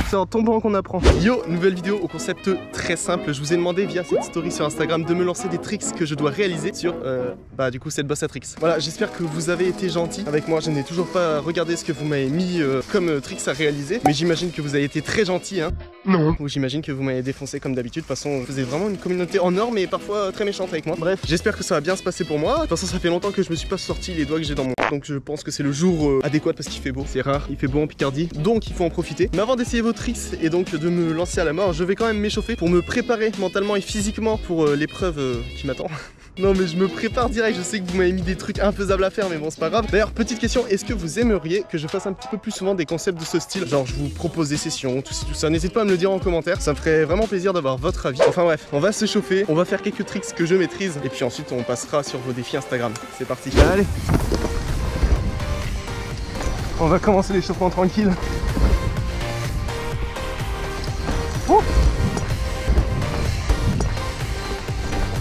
C'est en tombant qu'on apprend. Yo, nouvelle vidéo au concept très simple. Je vous ai demandé via cette story sur Instagram de me lancer des tricks que je dois réaliser sur du coup cette boss à tricks. Voilà, j'espère que vous avez été gentils avec moi. Je n'ai toujours pas regardé ce que vous m'avez mis comme tricks à réaliser, mais j'imagine que vous avez été très gentils, hein. Non. Ou j'imagine que vous m'avez défoncé comme d'habitude. De toute façon, vous êtes vraiment une communauté en or, mais parfois très méchante avec moi. Bref, j'espère que ça va bien se passer pour moi. De toute façon, ça fait longtemps que je me suis pas sorti les doigts que j'ai dans mon... Donc je pense que c'est le jour adéquat parce qu'il fait beau. C'est rare, il fait beau en Picardie, donc il faut en profiter. Mais avant d'essayer vos tricks et donc de me lancer à la mort, je vais quand même m'échauffer pour me préparer mentalement et physiquement pour l'épreuve qui m'attend. Non mais je me prépare direct, je sais que vous m'avez mis des trucs infaisables à faire mais bon c'est pas grave. D'ailleurs petite question, est-ce que vous aimeriez que je fasse un petit peu plus souvent des concepts de ce style? Genre je vous propose des sessions, tout ça, n'hésitez pas à me le dire en commentaire, ça me ferait vraiment plaisir d'avoir votre avis. Enfin bref, on va se chauffer, on va faire quelques tricks que je maîtrise et puis ensuite on passera sur vos défis Instagram. C'est parti. Allez, on va commencer l'échauffement tranquille.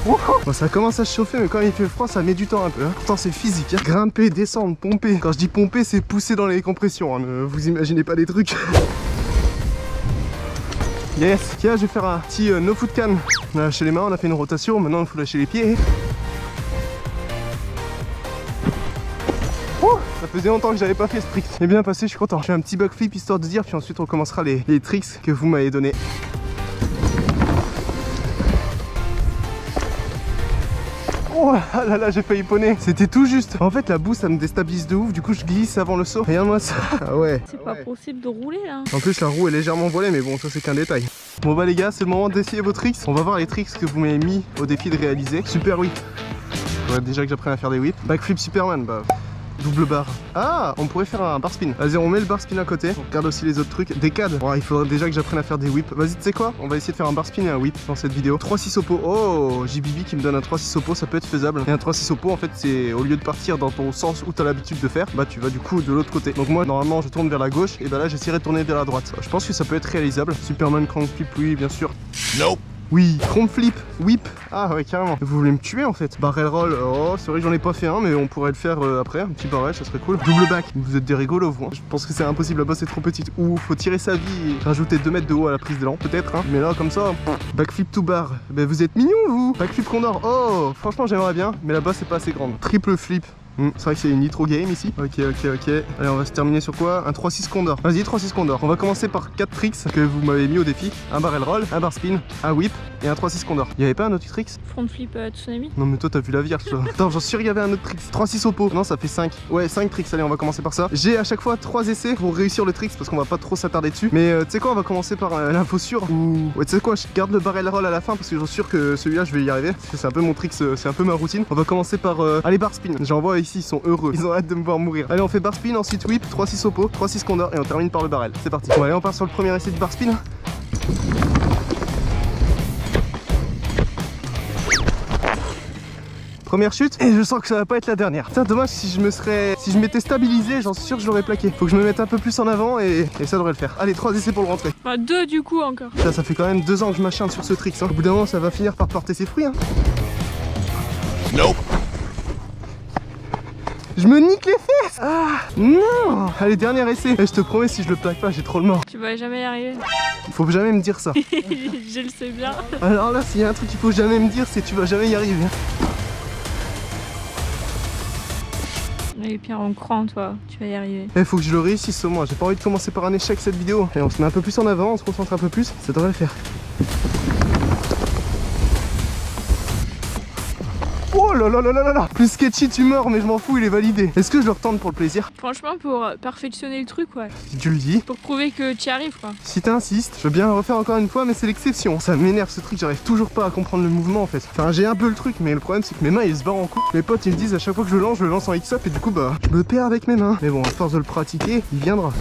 Oh, bon, ça commence à se chauffer, mais quand il fait froid, ça met du temps un peu. Hein. Pourtant, c'est physique. Hein. Grimper, descendre, pomper. Quand je dis pomper, c'est pousser dans les compressions. Hein. Ne vous imaginez pas des trucs. Yes. Tiens, je vais faire un petit no foot can. On a lâché les mains, on a fait une rotation. Maintenant, il faut lâcher les pieds. Ça faisait longtemps que j'avais pas fait ce trick. C'est bien passé, je suis content. Je fais un petit backflip histoire de dire, puis ensuite on commencera les tricks que vous m'avez donnés. Oh là là, j'ai failli poney. C'était tout juste. En fait, la boue, ça me déstabilise de ouf. Du coup, je glisse avant le saut. Regarde-moi ça. Ah ouais. C'est pas possible de rouler là. En plus, la roue est légèrement voilée, mais bon, ça c'est qu'un détail. Bon bah les gars, c'est le moment d'essayer vos tricks. On va voir les tricks que vous m'avez mis au défi de réaliser. Super whip. Faudrait déjà que j'apprenne à faire des whips. Backflip Superman, bah... double barre. Ah, on pourrait faire un bar spin. Vas-y, on met le bar spin à côté. On regarde aussi les autres trucs. Des CAD. Bon, il faudrait déjà que j'apprenne à faire des whips. Vas-y, tu sais quoi? On va essayer de faire un bar spin et un whip dans cette vidéo. 3-6 au pot. Oh, JBB qui me donne un 3-6 au pot, ça peut être faisable. Et un 3-6 au pot, en fait, c'est au lieu de partir dans ton sens où tu as l'habitude de faire, bah tu vas du coup de l'autre côté. Donc moi, normalement, je tourne vers la gauche et bah là, j'essaierai de tourner vers la droite. Je pense que ça peut être réalisable. Superman crank flip, oui, bien sûr. Nope. Oui, front flip, whip. Ah ouais, carrément. Vous voulez me tuer en fait. Barrel roll, oh c'est vrai que j'en ai pas fait un, mais on pourrait le faire après. Un petit barrel, ça serait cool. Double back, vous êtes des rigolos vous. Hein. Je pense que c'est impossible, la bosse est trop petite. Ou faut tirer sa vie et rajouter 2 mètres de haut à la prise d'élan, peut-être. Hein. Mais là, comme ça, backflip to bar. Ben vous êtes mignons vous. Backflip condor, oh franchement j'aimerais bien, mais la bosse est pas assez grande. Triple flip. C'est vrai que c'est une nitro game ici. Ok. Allez, on va se terminer sur quoi? Un 3-6 condor. Vas-y, 3-6 condor. On va commencer par 4 tricks que vous m'avez mis au défi. Un barrel roll, un bar spin, un whip et un 3-6 condor. Il y avait pas un autre tricks? Front flip tsunami. Non mais toi t'as vu la vierge toi. Attends, j'en suis sûr qu'il y avait un autre trick. 3-6 au pot. Non, ça fait 5. Ouais, 5 tricks. Allez, on va commencer par ça. J'ai à chaque fois 3 essais pour réussir le tricks parce qu'on va pas trop s'attarder dessus. Mais tu sais quoi, on va commencer par l'info sûre. Ou ouais, tu sais quoi, je garde le barrel roll à la fin parce que j'en suis sûr que celui-là je vais y arriver. Parce que c'est un peu mon tricks, c'est un peu ma routine. On va commencer par allez, bar spin. J'en vois ici, ils sont heureux. Ils ont hâte de me voir mourir. Allez, on fait bar spin, ensuite whip, 3-6 au pot, 3-6 condor et on termine par le barrel. C'est parti. Bon, allez, on part sur le premier essai du bar spin. Première chute et je sens que ça va pas être la dernière. Putain, dommage, si je m'étais stabilisé, j'en suis sûr que je l'aurais plaqué. Faut que je me mette un peu plus en avant et ça devrait le faire. Allez, 3 essais pour le rentrer. Enfin, 2 du coup encore. Ça fait quand même 2 ans que je m'acharne sur ce trick. Hein. Au bout d'un moment, ça va finir par porter ses fruits. Hein. Nope. Je me nique les fesses. Ah non. Allez, dernier essai. Et je te promets, si je le plaque pas, j'ai trop le mort. Tu vas jamais y arriver. Faut jamais me dire ça. Je le sais bien. Alors là, s'il y a un truc qu'il faut jamais me dire, c'est tu vas jamais y arriver. Et Pierre, on croit en toi, tu vas y arriver. Il faut que je le réussisse au moins, j'ai pas envie de commencer par un échec cette vidéo. Et on se met un peu plus en avant, on se concentre un peu plus, ça devrait le faire. Oh là là là là là. Plus sketchy tu meurs, mais je m'en fous, il est validé. Est-ce que je le retente pour le plaisir? Franchement, pour perfectionner le truc, ouais. Si tu le dis. Pour prouver que tu y arrives, quoi. Si t'insistes, je veux bien le refaire encore une fois, mais c'est l'exception. Ça m'énerve ce truc, j'arrive toujours pas à comprendre le mouvement en fait. Enfin, j'ai un peu le truc, mais le problème c'est que mes mains ils se barrent en couple. Mes potes ils me disent à chaque fois que je le lance en X-up et du coup bah je me perds avec mes mains. Mais bon, à force de le pratiquer, il viendra.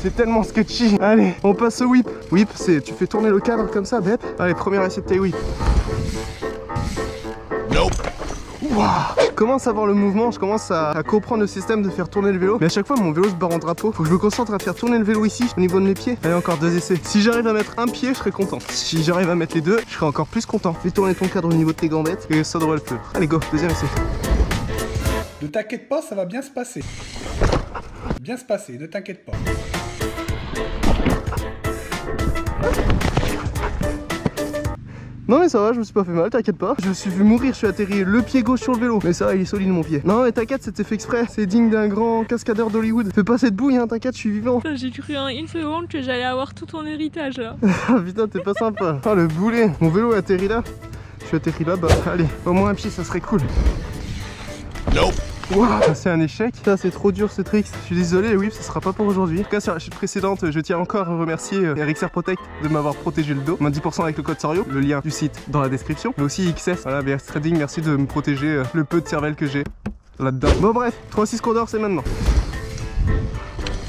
C'est tellement sketchy. Allez, on passe au whip. Whip, c'est tu fais tourner le cadre comme ça, bep. Allez, premier essai de tail whip. Nope. Wow. Je commence à voir le mouvement, je commence à comprendre le système de faire tourner le vélo. Mais à chaque fois mon vélo se barre en drapeau. Faut que je me concentre à faire tourner le vélo ici au niveau de mes pieds. Allez, encore 2 essais. Si j'arrive à mettre un pied, je serai content. Si j'arrive à mettre les 2, je serai encore plus content. Fais tourner ton cadre au niveau de tes gambettes et ça devrait le faire. Allez, go, deuxième essai. Ne t'inquiète pas, ça va bien se passer. Bien se passer, ne t'inquiète pas. Non mais ça va, je me suis pas fait mal, t'inquiète pas. Je me suis vu mourir, je suis atterri le pied gauche sur le vélo. Mais ça va, il est solide mon pied. Non mais t'inquiète, c'était fait exprès. C'est digne d'un grand cascadeur d'Hollywood. Fais pas cette bouille, hein, t'inquiète, je suis vivant. J'ai cru en une seconde que j'allais avoir tout ton héritage là. Ah putain, t'es pas sympa. Oh le boulet. Mon vélo est atterri là. Je suis atterri là-bas. Allez, au moins un pied, ça serait cool. Nope. Wow, c'est un échec. Ça c'est trop dur ce trick. Je suis désolé, oui, ça sera pas pour aujourd'hui. En tout cas, sur la chute précédente, je tiens encore à remercier Eric Serre Protect de m'avoir protégé le dos. Moins 10% avec le code Sorio. Le lien du site dans la description. Mais aussi XS. Voilà, BS Trading, merci de me protéger le peu de cervelle que j'ai là-dedans. Bon bref, 3-6 condors, c'est maintenant.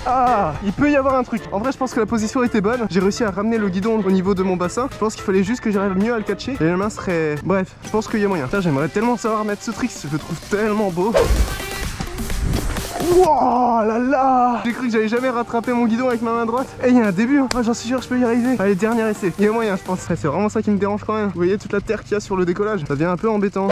Ah, il peut y avoir un truc. En vrai, je pense que la position était bonne. J'ai réussi à ramener le guidon au niveau de mon bassin. Je pense qu'il fallait juste que j'arrive mieux à le catcher. Et la main serait... Bref, je pense qu'il y a moyen. J'aimerais tellement savoir mettre ce trick. Je le trouve tellement beau. Wow là là. J'ai cru que j'allais jamais rattraper mon guidon avec ma main droite. Et il y a un début, hein. Oh, j'en suis sûr, je peux y arriver. Allez, dernier essai. Il y a moyen, je pense. C'est vraiment ça qui me dérange quand même. Vous voyez toute la terre qu'il y a sur le décollage. Ça devient un peu embêtant.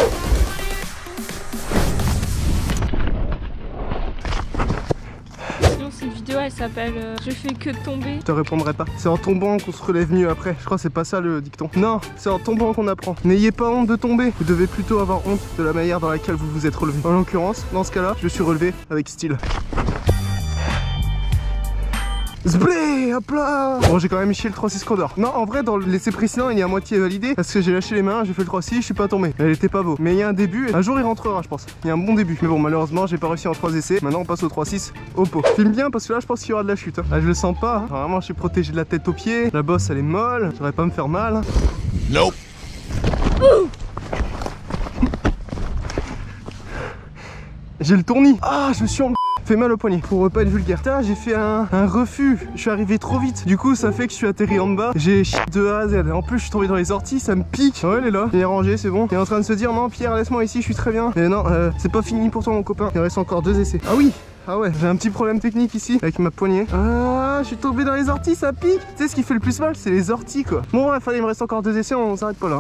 Cette vidéo elle s'appelle Je fais que tomber. Je te répondrai pas. C'est en tombant qu'on se relève mieux après. Je crois que c'est pas ça le dicton. Non, c'est en tombant qu'on apprend. N'ayez pas honte de tomber. Vous devez plutôt avoir honte de la manière dans laquelle vous vous êtes relevé. En l'occurrence, dans ce cas-là, je suis relevé avec style. Zblé, hop là. Bon, j'ai quand même chié le 3-6 condor. Non, en vrai, dans l'essai précédent, il est à moitié validé parce que j'ai lâché les mains, j'ai fait le 3-6, je suis pas tombé. Elle était pas beau. Mais il y a un début, un jour il rentrera, je pense. Il y a un bon début. Mais bon, malheureusement, j'ai pas réussi en 3 essais. Maintenant, on passe au 3-6 au pot. Filme bien parce que là, je pense qu'il y aura de la chute. Là, je le sens pas. Hein. Vraiment, je suis protégé de la tête aux pieds. La bosse, elle est molle. J'aurais pas me faire mal. Nope. J'ai le tournis. Ah, je me suis fait mal au poignet pour pas être vulgaire. Putain, j'ai fait un refus. Je suis arrivé trop vite. Du coup, ça fait que je suis atterri en bas. J'ai chié de A à Z. En plus, je suis tombé dans les orties. Ça me pique. Ouais, elle est là. Il est rangé, c'est bon. Il est en train de se dire non, Pierre, laisse-moi ici. Je suis très bien. Mais non, c'est pas fini pour toi, mon copain. Il reste encore 2 essais. Ah oui. Ah ouais, j'ai un petit problème technique ici avec ma poignée. Ah, je suis tombé dans les orties, ça pique. Tu sais ce qui fait le plus mal, c'est les orties quoi. Bon, bref, allez, il me reste encore 2 essais. On s'arrête pas là.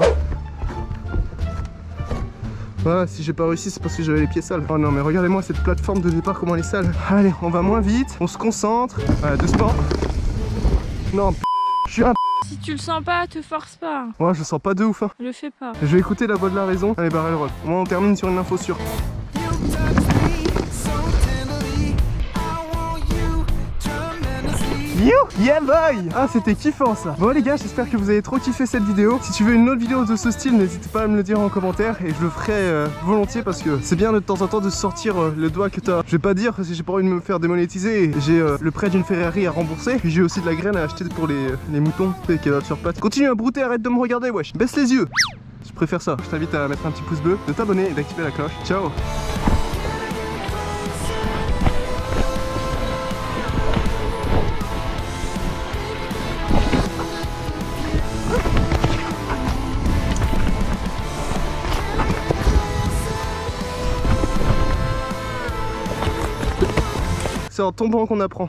Voilà, si j'ai pas réussi, c'est parce que j'avais les pieds sales. Oh non, mais regardez-moi cette plateforme de départ, comment elle est sale. Allez, on va moins vite, on se concentre. Doucement. Non, je suis un Si tu le sens pas, te force pas. Ouais, je sens pas de ouf. Hein. Le fais pas. Je vais écouter la voix de la raison. Allez, barrel roll. Au moins, on termine sur une info sûre. You, yeah boy. Ah, c'était kiffant ça. Bon les gars, j'espère que vous avez trop kiffé cette vidéo. Si tu veux une autre vidéo de ce style, n'hésitez pas à me le dire en commentaire et je le ferai volontiers parce que c'est bien de temps en temps de sortir le doigt que t'as. Je vais pas dire parce que j'ai pas envie de me faire démonétiser. J'ai le prêt d'une Ferrari à rembourser. Puis j'ai aussi de la graine à acheter pour les moutons qui doivent sur pattes. Continue à brouter, arrête de me regarder, wesh. Baisse les yeux. Je préfère ça. Je t'invite à mettre un petit pouce bleu, de t'abonner et d'activer la cloche. Ciao. C'est en tombant qu'on apprend.